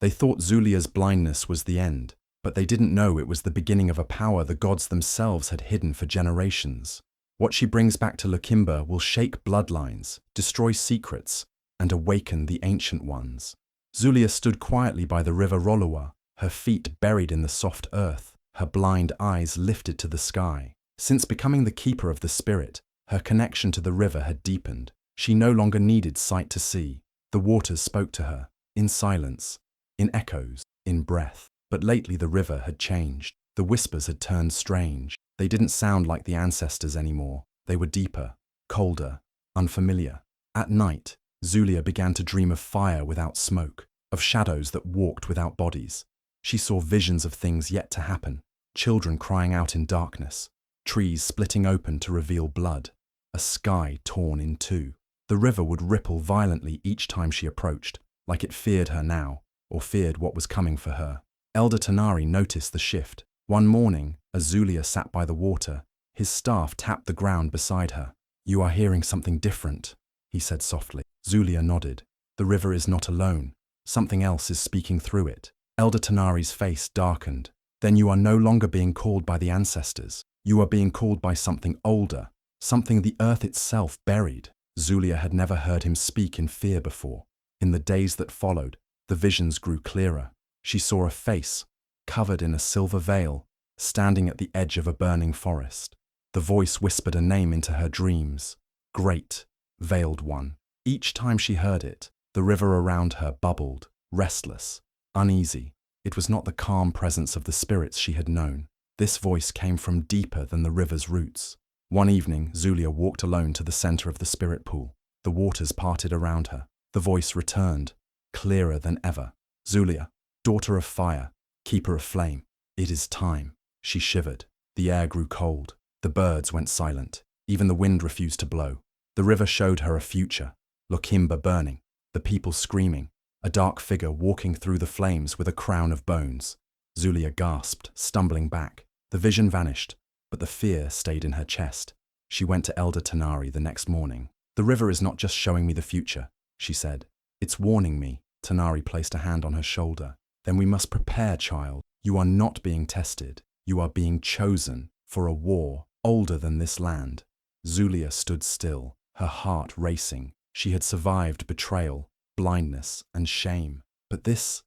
They thought Zulia's blindness was the end, but they didn't know it was the beginning of a power the gods themselves had hidden for generations. What she brings back to Lakemba will shake bloodlines, destroy secrets, and awaken the ancient ones. Zulia stood quietly by the river Rolua, her feet buried in the soft earth, her blind eyes lifted to the sky. Since becoming the keeper of the spirit, her connection to the river had deepened. She no longer needed sight to see. The waters spoke to her, in silence, in echoes, in breath. But lately the river had changed. The whispers had turned strange. They didn't sound like the ancestors anymore. They were deeper, colder, unfamiliar. At night, Zulia began to dream of fire without smoke, of shadows that walked without bodies. She saw visions of things yet to happen, children crying out in darkness, trees splitting open to reveal blood, a sky torn in two. The river would ripple violently each time she approached, like it feared her now, or feared what was coming for her. Elder Tanari noticed the shift. One morning, as Zulia sat by the water, his staff tapped the ground beside her. "You are hearing something different," he said softly. Zulia nodded. "The river is not alone. Something else is speaking through it." Elder Tanari's face darkened. "Then you are no longer being called by the ancestors. You are being called by something older, something the earth itself buried." Zulia had never heard him speak in fear before. In the days that followed, the visions grew clearer. She saw a face, covered in a silver veil, standing at the edge of a burning forest. The voice whispered a name into her dreams. Great, Veiled One. Each time she heard it, the river around her bubbled, restless, uneasy. It was not the calm presence of the spirits she had known. This voice came from deeper than the river's roots. One evening, Zulia walked alone to the center of the spirit pool. The waters parted around her. The voice returned, clearer than ever. "Zulia, daughter of fire, keeper of flame, it is time." She shivered. The air grew cold. The birds went silent. Even the wind refused to blow. The river showed her a future. Lakemba burning, the people screaming, a dark figure walking through the flames with a crown of bones. Zulia gasped, stumbling back. The vision vanished, but the fear stayed in her chest. She went to Elder Tanari the next morning. "The river is not just showing me the future," she said. "It's warning me." Tanari placed a hand on her shoulder. "Then we must prepare, child. You are not being tested. You are being chosen for a war older than this land." Zulia stood still, her heart racing. She had survived betrayal, blindness, and shame. But this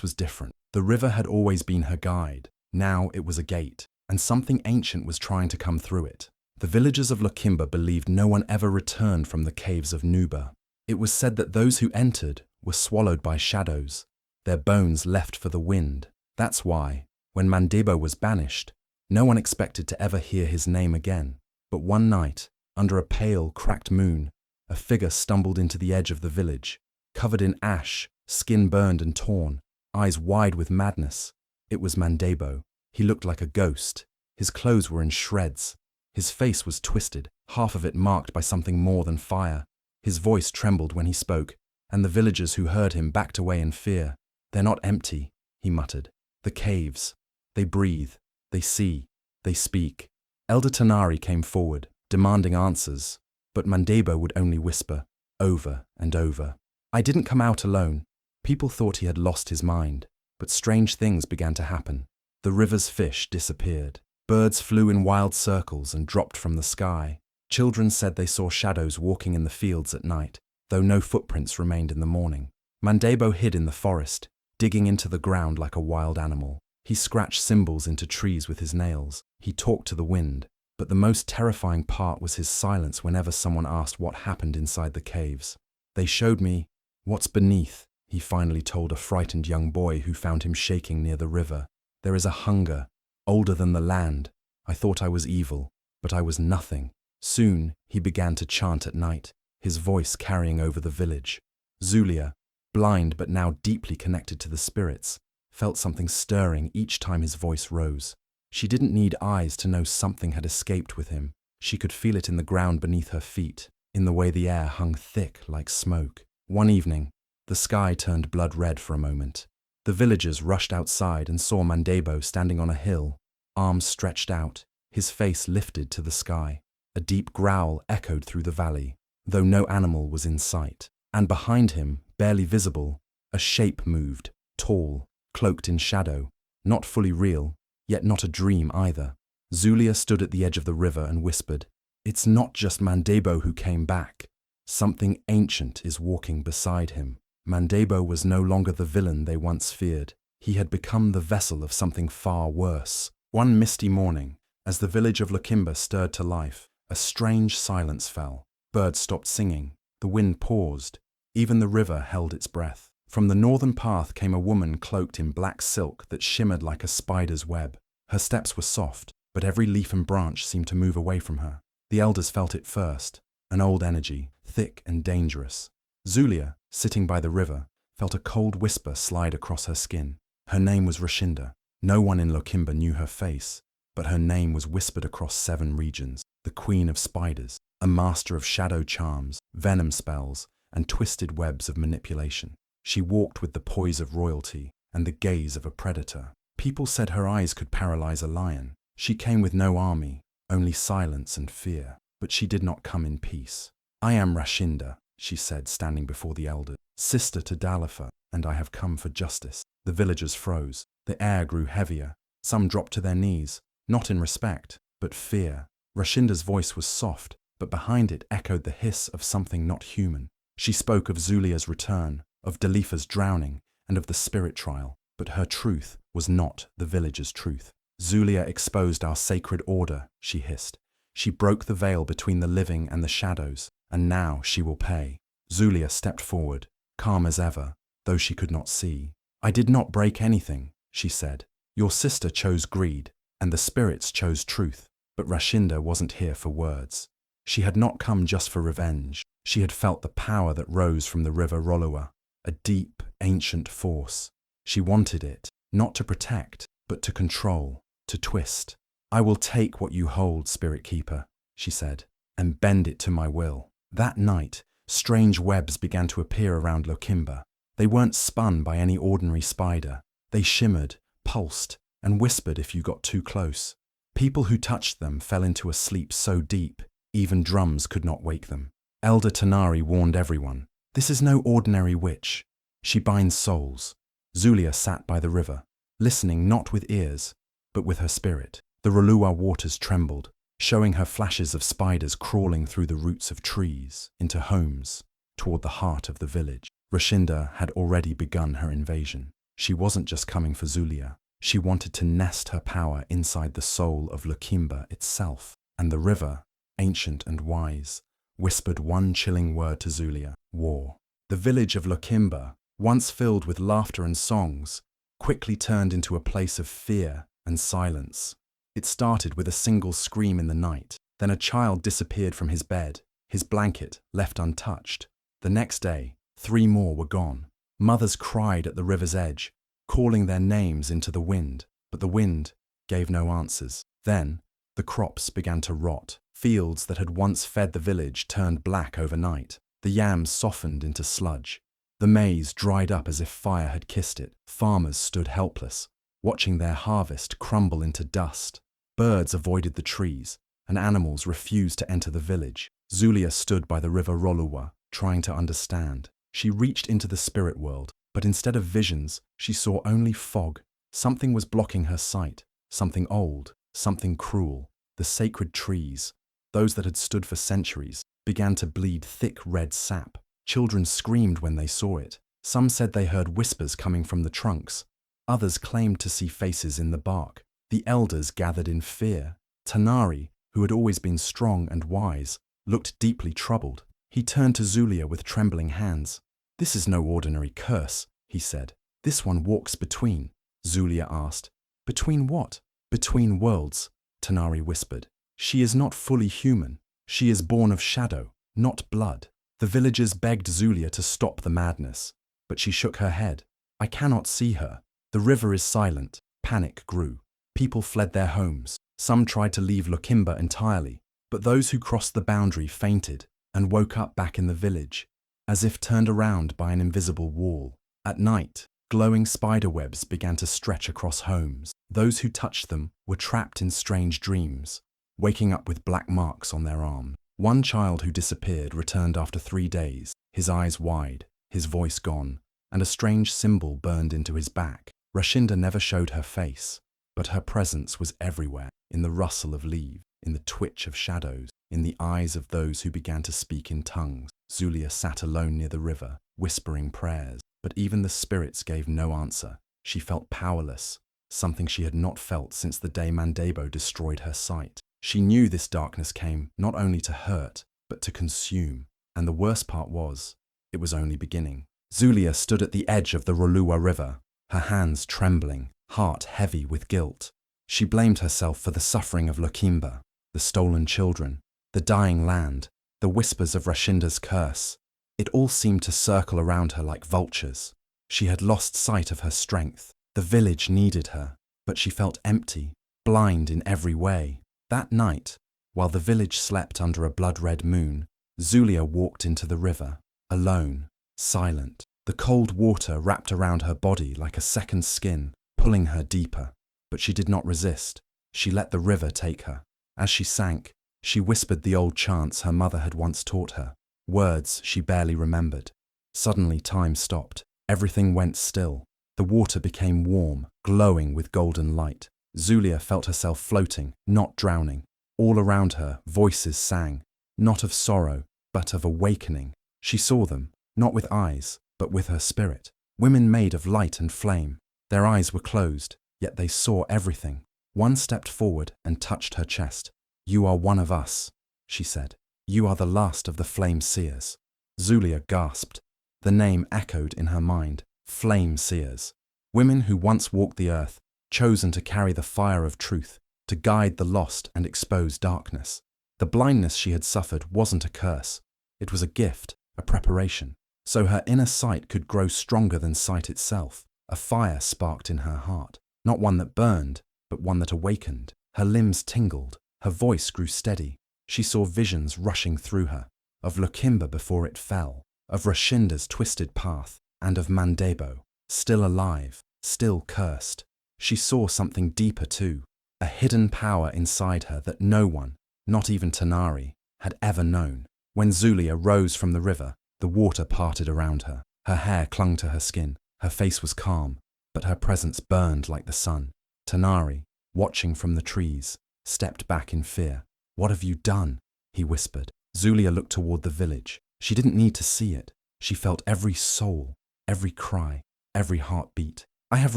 was different. The river had always been her guide. Now it was a gate, and something ancient was trying to come through it. The villagers of Lakemba believed no one ever returned from the caves of Nuba. It was said that those who entered were swallowed by shadows, their bones left for the wind. That's why, when Mandebo was banished, no one expected to ever hear his name again. But one night, under a pale, cracked moon, a figure stumbled into the edge of the village, covered in ash, skin burned and torn, eyes wide with madness. It was Mandebo. He looked like a ghost. His clothes were in shreds. His face was twisted, half of it marked by something more than fire. His voice trembled when he spoke, and the villagers who heard him backed away in fear. "They're not empty," he muttered. "The caves. They breathe. They see. They speak." Elder Tanari came forward, demanding answers, but Mandebo would only whisper, over and over. "I didn't come out alone." People thought he had lost his mind, but strange things began to happen. The river's fish disappeared. Birds flew in wild circles and dropped from the sky. Children said they saw shadows walking in the fields at night, though no footprints remained in the morning. Mandebo hid in the forest, digging into the ground like a wild animal. He scratched symbols into trees with his nails. He talked to the wind, but the most terrifying part was his silence whenever someone asked what happened inside the caves. "They showed me what's beneath," he finally told a frightened young boy who found him shaking near the river. "There is a hunger, older than the land. I thought I was evil, but I was nothing." Soon, he began to chant at night, his voice carrying over the village. Zulia, blind but now deeply connected to the spirits, felt something stirring each time his voice rose. She didn't need eyes to know something had escaped with him. She could feel it in the ground beneath her feet, in the way the air hung thick like smoke. One evening, the sky turned blood red for a moment. The villagers rushed outside and saw Mandebo standing on a hill, arms stretched out, his face lifted to the sky. A deep growl echoed through the valley, though no animal was in sight. And behind him, barely visible, a shape moved, tall, cloaked in shadow, not fully real, yet not a dream either. Zulia stood at the edge of the river and whispered, "It's not just Mandebo who came back. Something ancient is walking beside him." Mandebo was no longer the villain they once feared. He had become the vessel of something far worse. One misty morning, as the village of Lakimba stirred to life, a strange silence fell. Birds stopped singing, the wind paused, even the river held its breath. From the northern path came a woman cloaked in black silk that shimmered like a spider's web. Her steps were soft, but every leaf and branch seemed to move away from her. The elders felt it first, an old energy, thick and dangerous. Zulia, sitting by the river, felt a cold whisper slide across her skin. Her name was Rashinda. No one in Lakimba knew her face, but her name was whispered across 7 regions. The Queen of Spiders, a master of shadow charms, venom spells, and twisted webs of manipulation. She walked with the poise of royalty and the gaze of a predator. People said her eyes could paralyze a lion. She came with no army, only silence and fear. But she did not come in peace. "I am Rashinda," she said, standing before the elders, "sister to Dalifa, and I have come for justice." The villagers froze. The air grew heavier. Some dropped to their knees, not in respect, but fear. Rashinda's voice was soft, but behind it echoed the hiss of something not human. She spoke of Zulia's return, of Dalifa's drowning, and of the spirit trial, but her truth was not the villagers' truth. "Zulia exposed our sacred order," she hissed. "She broke the veil between the living and the shadows, and now she will pay." Zulia stepped forward, calm as ever, though she could not see. "I did not break anything," she said. "Your sister chose greed, and the spirits chose truth." But Rashinda wasn't here for words. She had not come just for revenge. She had felt the power that rose from the river Rolua, a deep, ancient force. She wanted it, not to protect, but to control, to twist. "I will take what you hold, Spirit Keeper," she said, "and bend it to my will." That night, strange webs began to appear around Lakimba. They weren't spun by any ordinary spider. They shimmered, pulsed, and whispered if you got too close. People who touched them fell into a sleep so deep, even drums could not wake them. Elder Tanari warned everyone, "This is no ordinary witch. She binds souls." Zulia sat by the river, listening not with ears, but with her spirit. The Rolua waters trembled, showing her flashes of spiders crawling through the roots of trees, into homes, toward the heart of the village. Rashinda had already begun her invasion. She wasn't just coming for Zulia. She wanted to nest her power inside the soul of Lakimba itself. And the river, ancient and wise, whispered one chilling word to Zulia: war. The village of Lakimba, once filled with laughter and songs, quickly turned into a place of fear and silence. It started with a single scream in the night. Then a child disappeared from his bed, his blanket left untouched. The next day, 3 more were gone. Mothers cried at the river's edge, calling their names into the wind, but the wind gave no answers. Then, the crops began to rot. Fields that had once fed the village turned black overnight. The yams softened into sludge. The maize dried up as if fire had kissed it. Farmers stood helpless, watching their harvest crumble into dust. Birds avoided the trees, and animals refused to enter the village. Zulia stood by the river Rolua, trying to understand. She reached into the spirit world, but instead of visions, she saw only fog. Something was blocking her sight, something old, something cruel. The sacred trees, those that had stood for centuries, began to bleed thick red sap. Children screamed when they saw it. Some said they heard whispers coming from the trunks. Others claimed to see faces in the bark. The elders gathered in fear. Tanari, who had always been strong and wise, looked deeply troubled. He turned to Zulia with trembling hands. "This is no ordinary curse," he said. "This one walks between." Zulia asked. "Between what?" "Between worlds," Tanari whispered. "She is not fully human. She is born of shadow, not blood." The villagers begged Zulia to stop the madness, but she shook her head. "I cannot see her. The river is silent." Panic grew. People fled their homes. Some tried to leave Lakimba entirely, but those who crossed the boundary fainted and woke up back in the village, as if turned around by an invisible wall. At night, glowing spiderwebs began to stretch across homes. Those who touched them were trapped in strange dreams, waking up with black marks on their arms. One child who disappeared returned after 3 days, his eyes wide, his voice gone, and a strange symbol burned into his back. Rashinda never showed her face, but her presence was everywhere, in the rustle of leaves, in the twitch of shadows, in the eyes of those who began to speak in tongues. Zulia sat alone near the river, whispering prayers, but even the spirits gave no answer. She felt powerless, something she had not felt since the day Mando destroyed her sight. She knew this darkness came not only to hurt, but to consume, and the worst part was, it was only beginning. Zulia stood at the edge of the Roluwa River, her hands trembling, heart heavy with guilt. She blamed herself for the suffering of Lokimba, the stolen children, the dying land, the whispers of Rashinda's curse. It all seemed to circle around her like vultures. She had lost sight of her strength. The village needed her, but she felt empty, blind in every way. That night, while the village slept under a blood-red moon, Zulia walked into the river, alone, silent. The cold water wrapped around her body like a second skin, pulling her deeper. But she did not resist. She let the river take her. As she sank, she whispered the old chants her mother had once taught her, words she barely remembered. Suddenly time stopped. Everything went still. The water became warm, glowing with golden light. Zulia felt herself floating, not drowning. All around her, voices sang, not of sorrow, but of awakening. She saw them, not with eyes, but with her spirit. Women made of light and flame. Their eyes were closed, yet they saw everything. One stepped forward and touched her chest. "You are one of us," she said. "You are the last of the flame seers." Zulia gasped. The name echoed in her mind. Flame seers. Women who once walked the earth, chosen to carry the fire of truth, to guide the lost and expose darkness. The blindness she had suffered wasn't a curse. It was a gift, a preparation. So her inner sight could grow stronger than sight itself. A fire sparked in her heart. Not one that burned, but one that awakened. Her limbs tingled. Her voice grew steady. She saw visions rushing through her, of Lokimba before it fell, of Rashinda's twisted path, and of Mando, still alive, still cursed. She saw something deeper too, a hidden power inside her that no one, not even Tanari, had ever known. When Zulia rose from the river, the water parted around her. Her hair clung to her skin. Her face was calm, but her presence burned like the sun. Tanari, watching from the trees, stepped back in fear. "What have you done?" he whispered. Zulia looked toward the village. She didn't need to see it. She felt every soul, every cry, every heartbeat. "I have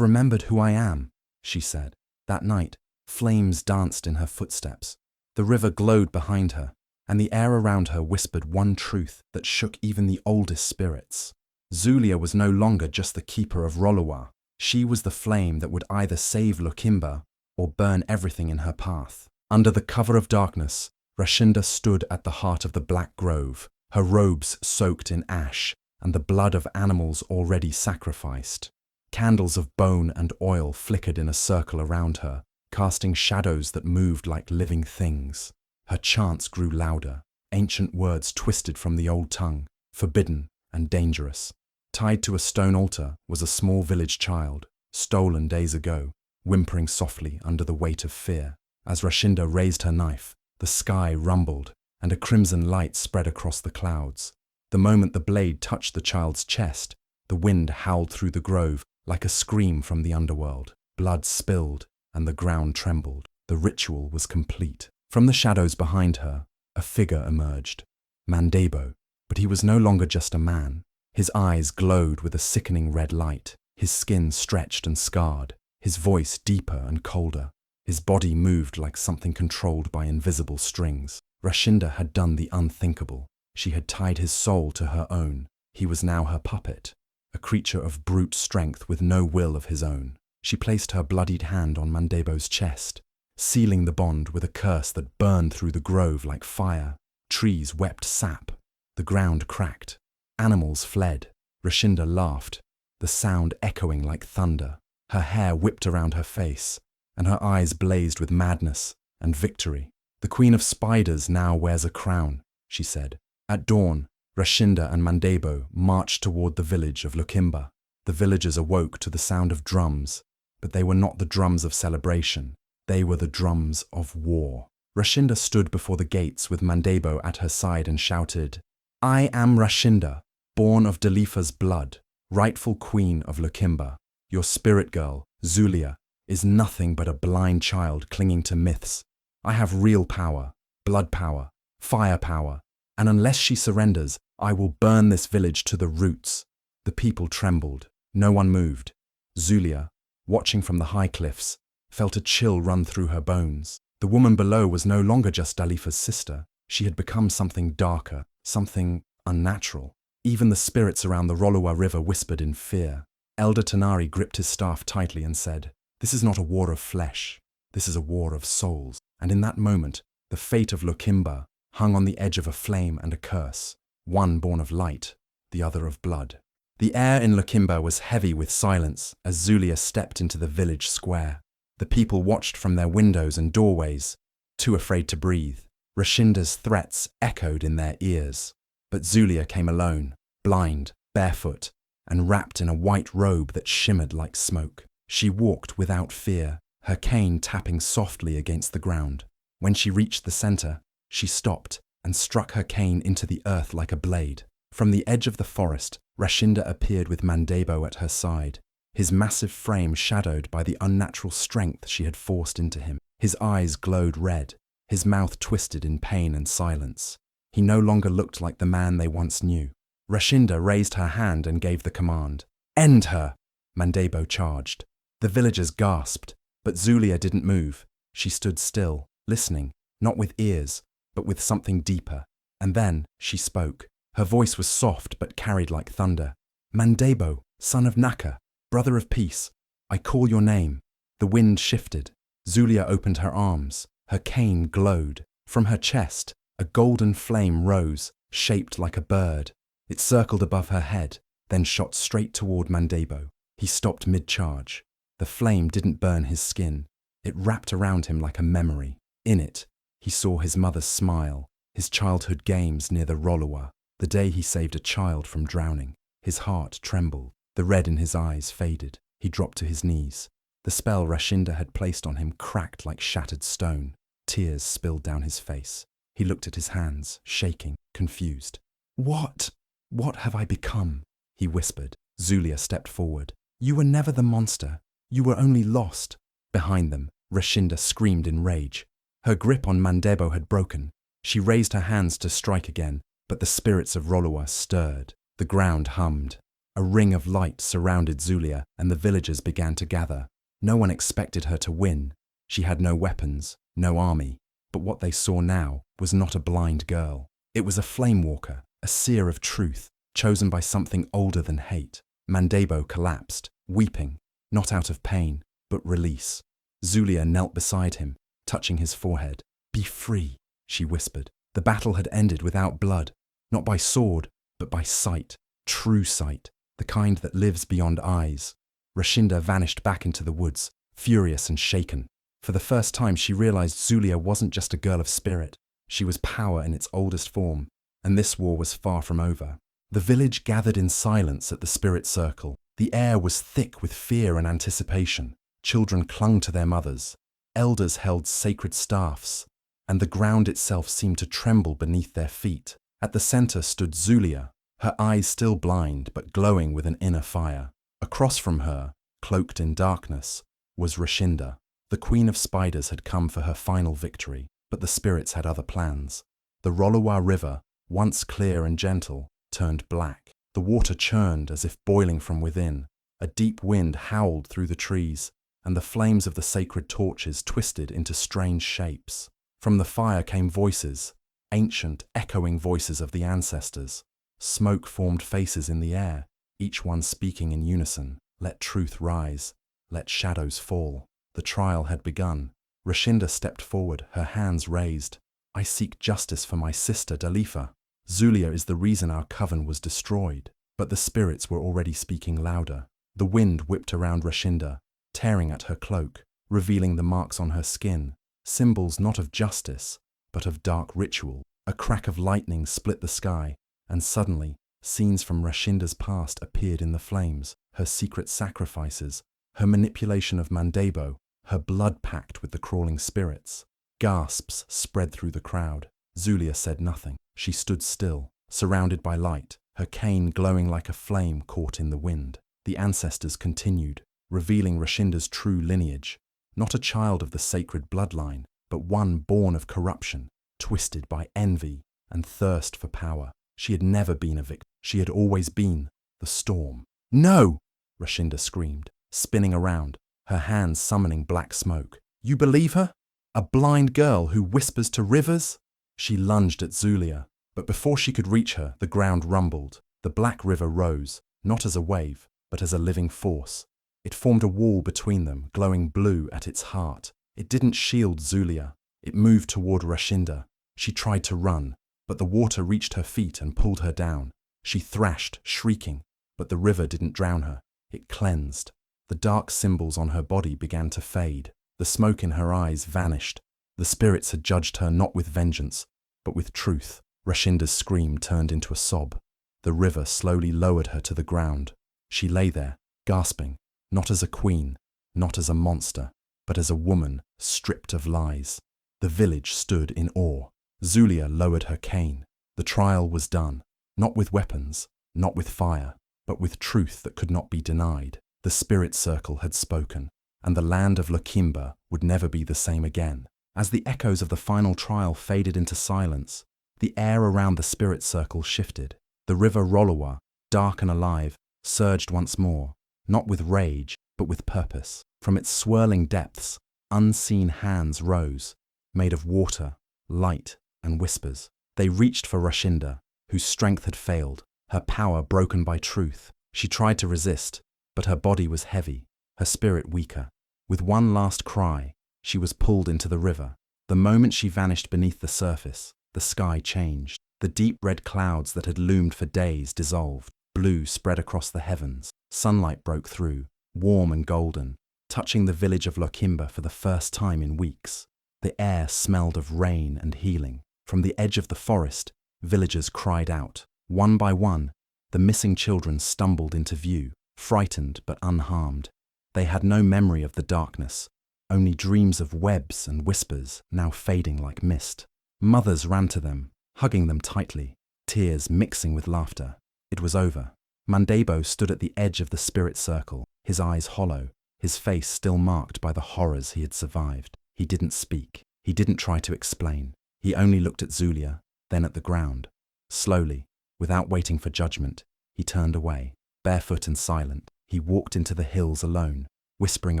remembered who I am," she said. That night, flames danced in her footsteps. The river glowed behind her, and the air around her whispered one truth that shook even the oldest spirits. Zulia was no longer just the keeper of Roluwa. She was the flame that would either save Lokimba or burn everything in her path. Under the cover of darkness, Rashinda stood at the heart of the black grove, her robes soaked in ash and the blood of animals already sacrificed. Candles of bone and oil flickered in a circle around her, casting shadows that moved like living things. Her chants grew louder, ancient words twisted from the old tongue, forbidden and dangerous. Tied to a stone altar was a small village child, stolen days ago, whimpering softly under the weight of fear. As Rashinda raised her knife, the sky rumbled, and a crimson light spread across the clouds. The moment the blade touched the child's chest, the wind howled through the grove like a scream from the underworld. Blood spilled, and the ground trembled. The ritual was complete. From the shadows behind her, a figure emerged. Mando, but he was no longer just a man. His eyes glowed with a sickening red light, his skin stretched and scarred, his voice deeper and colder. His body moved like something controlled by invisible strings. Rashinda had done the unthinkable. She had tied his soul to her own. He was now her puppet, a creature of brute strength with no will of his own. She placed her bloodied hand on Mando's chest, sealing the bond with a curse that burned through the grove like fire. Trees wept sap. The ground cracked. Animals fled. Rashinda laughed, the sound echoing like thunder. Her hair whipped around her face, and her eyes blazed with madness and victory. "The Queen of Spiders now wears a crown," she said. At dawn, Rashinda and Mando marched toward the village of Lokimba. The villagers awoke to the sound of drums, but they were not the drums of celebration. They were the drums of war. Rashinda stood before the gates with Mando at her side and shouted, "I am Rashinda, born of Dalifa's blood. rightful queen of Lakemba. Your spirit girl, Zulia, is nothing but a blind child clinging to myths. I have real power, blood power, fire power, and unless she surrenders, I will burn this village to the roots." The people trembled. No one moved. Zulia, watching from the high cliffs, felt a chill run through her bones. The woman below was no longer just Dalifa's sister. She had become something darker, something unnatural. Even the spirits around the Rollowa River whispered in fear. Elder Tanari gripped his staff tightly and said, "This is not a war of flesh. This is a war of souls." And in that moment, the fate of Lakemba hung on the edge of a flame and a curse, one born of light, the other of blood. The air in Lakemba was heavy with silence as Zulia stepped into the village square. The people watched from their windows and doorways, too afraid to breathe. Rashinda's threats echoed in their ears. But Zulia came alone, blind, barefoot, and wrapped in a white robe that shimmered like smoke. She walked without fear, her cane tapping softly against the ground. When she reached the center, she stopped and struck her cane into the earth like a blade. From the edge of the forest, Rashinda appeared with Mandebo at her side, his massive frame shadowed by the unnatural strength she had forced into him. His eyes glowed red, his mouth twisted in pain and silence. He no longer looked like the man they once knew. Rashinda raised her hand and gave the command. "End her!" Mandebo charged. The villagers gasped, but Zulia didn't move. She stood still, listening, not with ears, but with something deeper. And then she spoke. Her voice was soft but carried like thunder. "Mandebo, son of Naka, brother of peace, I call your name." The wind shifted. Zulia opened her arms. Her cane glowed. From her chest, a golden flame rose, shaped like a bird. It circled above her head, then shot straight toward Mandebo. He stopped mid-charge. The flame didn't burn his skin. It wrapped around him like a memory. In it, he saw his mother's smile, his childhood games near the Rollowa, the day he saved a child from drowning. His heart trembled. The red in his eyes faded. He dropped to his knees. The spell Rashinda had placed on him cracked like shattered stone. Tears spilled down his face. He looked at his hands, shaking, confused. What have I become?" he whispered. Zulia stepped forward. "You were never the monster. You were only lost." Behind them, Rashinda screamed in rage. Her grip on Mandebo had broken. She raised her hands to strike again, but the spirits of Rollowa stirred. The ground hummed. A ring of light surrounded Zulia, and the villagers began to gather. No one expected her to win. She had no weapons, no army. But what they saw now was not a blind girl. It was a flame walker, a seer of truth, chosen by something older than hate. Mandebo collapsed, weeping, not out of pain, but release. Zulia knelt beside him, touching his forehead. "Be free," she whispered. The battle had ended without blood, not by sword, but by sight, true sight, the kind that lives beyond eyes. Rashinda vanished back into the woods, furious and shaken. For the first time she realized Zulia wasn't just a girl of spirit. She was power in its oldest form, and this war was far from over. The village gathered in silence at the spirit circle. The air was thick with fear and anticipation. Children clung to their mothers. Elders held sacred staffs, and the ground itself seemed to tremble beneath their feet. At the center stood Zulia, her eyes still blind but glowing with an inner fire. Across from her, cloaked in darkness, was Rashinda. The Queen of Spiders had come for her final victory, but the spirits had other plans. The Rollowa River, once clear and gentle, turned black. The water churned as if boiling from within. A deep wind howled through the trees, and the flames of the sacred torches twisted into strange shapes. From the fire came voices, ancient, echoing voices of the ancestors. Smoke formed faces in the air, each one speaking in unison. Let truth rise, let shadows fall. The trial had begun. Rashinda stepped forward, her hands raised. "I seek justice for my sister Dalifa. Zulia is the reason our coven was destroyed." But the spirits were already speaking louder. The wind whipped around Rashinda, tearing at her cloak, revealing the marks on her skin, symbols not of justice, but of dark ritual. A crack of lightning split the sky, and suddenly, scenes from Rashinda's past appeared in the flames, her secret sacrifices, her manipulation of Mandebo, her blood pact with the crawling spirits. Gasps spread through the crowd. Zulia said nothing. She stood still, surrounded by light, her cane glowing like a flame caught in the wind. The ancestors continued, revealing Rashinda's true lineage, not a child of the sacred bloodline, but one born of corruption, twisted by envy and thirst for power. She had never been a victim. She had always been the storm. "No!" Rashinda screamed, spinning around, her hands summoning black smoke. "You believe her? A blind girl who whispers to rivers?" She lunged at Zulia, but before she could reach her, the ground rumbled. The black river rose, not as a wave, but as a living force. It formed a wall between them, glowing blue at its heart. It didn't shield Zulia. It moved toward Rashinda. She tried to run, but the water reached her feet and pulled her down. She thrashed, shrieking, but the river didn't drown her. It cleansed. The dark symbols on her body began to fade. The smoke in her eyes vanished. The spirits had judged her not with vengeance, but with truth. Rashinda's scream turned into a sob. The river slowly lowered her to the ground. She lay there, gasping, not as a queen, not as a monster, but as a woman stripped of lies. The village stood in awe. Zulia lowered her cane. The trial was done, not with weapons, not with fire, but with truth that could not be denied. The spirit circle had spoken, and the land of Lakimba would never be the same again. As the echoes of the final trial faded into silence, the air around the spirit circle shifted. The river Rolowa, dark and alive, surged once more, not with rage, but with purpose. From its swirling depths, unseen hands rose, made of water, light, and whispers. They reached for Rashinda, whose strength had failed, her power broken by truth. She tried to resist, but her body was heavy, her spirit weaker. With one last cry, she was pulled into the river. The moment she vanished beneath the surface, the sky changed. The deep red clouds that had loomed for days dissolved. Blue spread across the heavens. Sunlight broke through, warm and golden, touching the village of Lakimba for the first time in weeks. The air smelled of rain and healing. From the edge of the forest, villagers cried out. One by one, the missing children stumbled into view, frightened but unharmed. They had no memory of the darkness, only dreams of webs and whispers now fading like mist. Mothers ran to them, hugging them tightly, tears mixing with laughter. It was over. Mandebo stood at the edge of the spirit circle, his eyes hollow, his face still marked by the horrors he had survived. He didn't speak. He didn't try to explain. He only looked at Zulia, then at the ground. Slowly, without waiting for judgment, he turned away. Barefoot and silent, he walked into the hills alone, whispering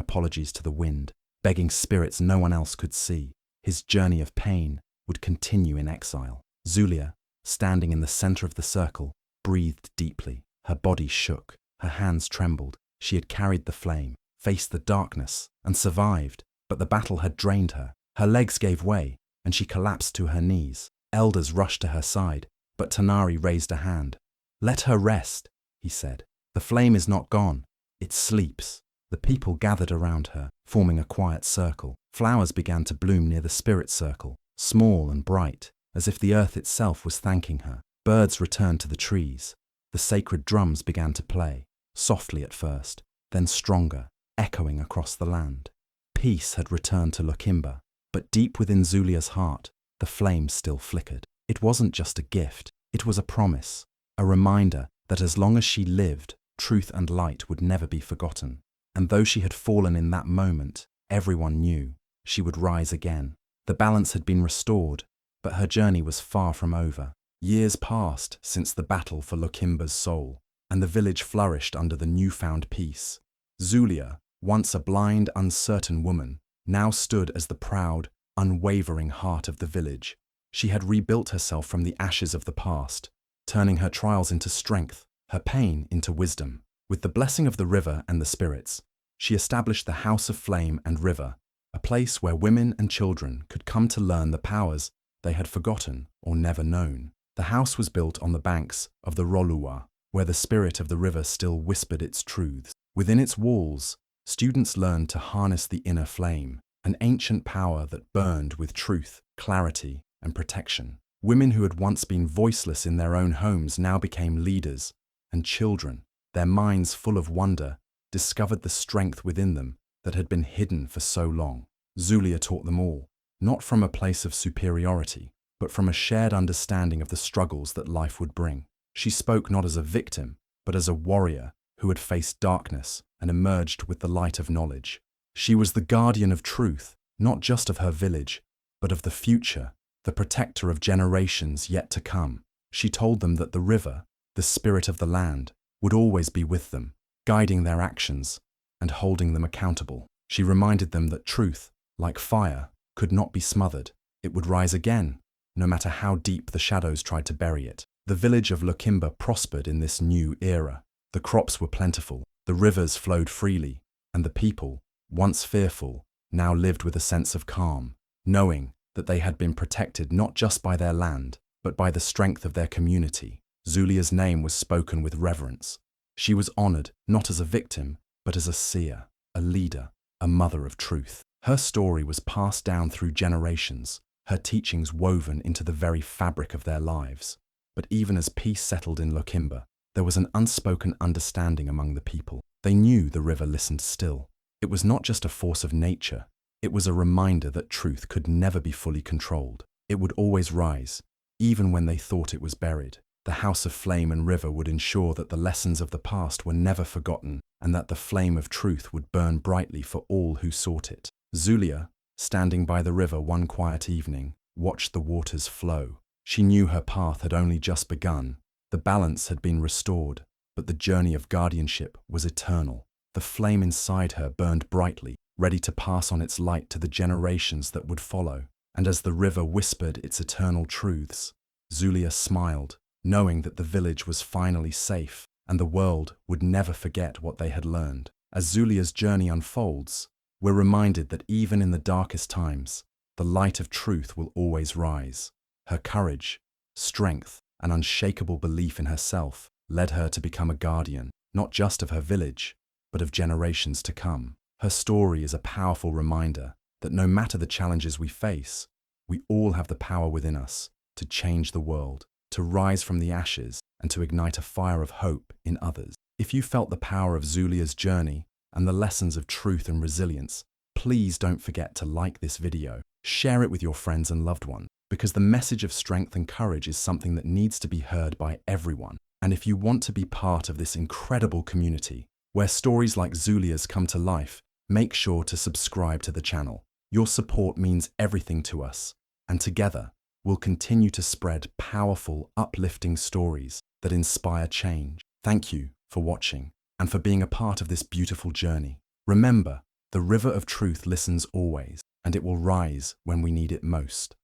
apologies to the wind, begging spirits no one else could see. His journey of pain would continue in exile. Zulia, standing in the center of the circle, breathed deeply. Her body shook, her hands trembled. She had carried the flame, faced the darkness, and survived, but the battle had drained her. Her legs gave way, and she collapsed to her knees. Elders rushed to her side, but Tanari raised a hand. "Let her rest," he said. "The flame is not gone. It sleeps." The people gathered around her, forming a quiet circle. Flowers began to bloom near the spirit circle, small and bright, as if the earth itself was thanking her. Birds returned to the trees. The sacred drums began to play, softly at first, then stronger, echoing across the land. Peace had returned to Lakimba, but deep within Zulia's heart, the flame still flickered. It wasn't just a gift, it was a promise, a reminder that as long as she lived, truth and light would never be forgotten. And though she had fallen in that moment, everyone knew she would rise again. The balance had been restored, but her journey was far from over. Years passed since the battle for Lakimba's soul, and the village flourished under the newfound peace. Zulia, once a blind, uncertain woman, now stood as the proud, unwavering heart of the village. She had rebuilt herself from the ashes of the past, turning her trials into strength, her pain into wisdom. With the blessing of the river and the spirits, she established the House of Flame and River, a place where women and children could come to learn the powers they had forgotten or never known. The house was built on the banks of the Roluwa, where the spirit of the river still whispered its truths. Within its walls, students learned to harness the inner flame, an ancient power that burned with truth, clarity, and protection. Women who had once been voiceless in their own homes now became leaders, and children, their minds full of wonder, discovered the strength within them that had been hidden for so long. Zulia taught them all, not from a place of superiority, but from a shared understanding of the struggles that life would bring. She spoke not as a victim, but as a warrior who had faced darkness and emerged with the light of knowledge. She was the guardian of truth, not just of her village, but of the future, the protector of generations yet to come. She told them that the river, the spirit of the land, would always be with them, guiding their actions and holding them accountable. She reminded them that truth, like fire, could not be smothered. It would rise again, no matter how deep the shadows tried to bury it. The village of Lokimba prospered in this new era. The crops were plentiful, the rivers flowed freely, and the people, once fearful, now lived with a sense of calm, knowing that they had been protected not just by their land, but by the strength of their community. Zulia's name was spoken with reverence. She was honored not as a victim, but as a seer, a leader, a mother of truth. Her story was passed down through generations, her teachings woven into the very fabric of their lives. But even as peace settled in Lokimba, there was an unspoken understanding among the people. They knew the river listened still. It was not just a force of nature, it was a reminder that truth could never be fully controlled. It would always rise, even when they thought it was buried. The House of Flame and River would ensure that the lessons of the past were never forgotten and that the flame of truth would burn brightly for all who sought it. Zulia, standing by the river one quiet evening, watched the waters flow. She knew her path had only just begun. The balance had been restored, but the journey of guardianship was eternal. The flame inside her burned brightly, ready to pass on its light to the generations that would follow. And as the river whispered its eternal truths, Zulia smiled, knowing that the village was finally safe and the world would never forget what they had learned. As Zulia's journey unfolds, we're reminded that even in the darkest times, the light of truth will always rise. Her courage, strength, and unshakable belief in herself led her to become a guardian, not just of her village, but of generations to come. Her story is a powerful reminder that no matter the challenges we face, we all have the power within us to change the world, to rise from the ashes, and to ignite a fire of hope in others. If you felt the power of Zulia's journey and the lessons of truth and resilience, please don't forget to like this video, share it with your friends and loved ones, because the message of strength and courage is something that needs to be heard by everyone. And if you want to be part of this incredible community, where stories like Zulia's come to life, make sure to subscribe to the channel. Your support means everything to us, and together, we'll continue to spread powerful, uplifting stories that inspire change. Thank you for watching and for being a part of this beautiful journey. Remember, the river of truth listens always, and it will rise when we need it most.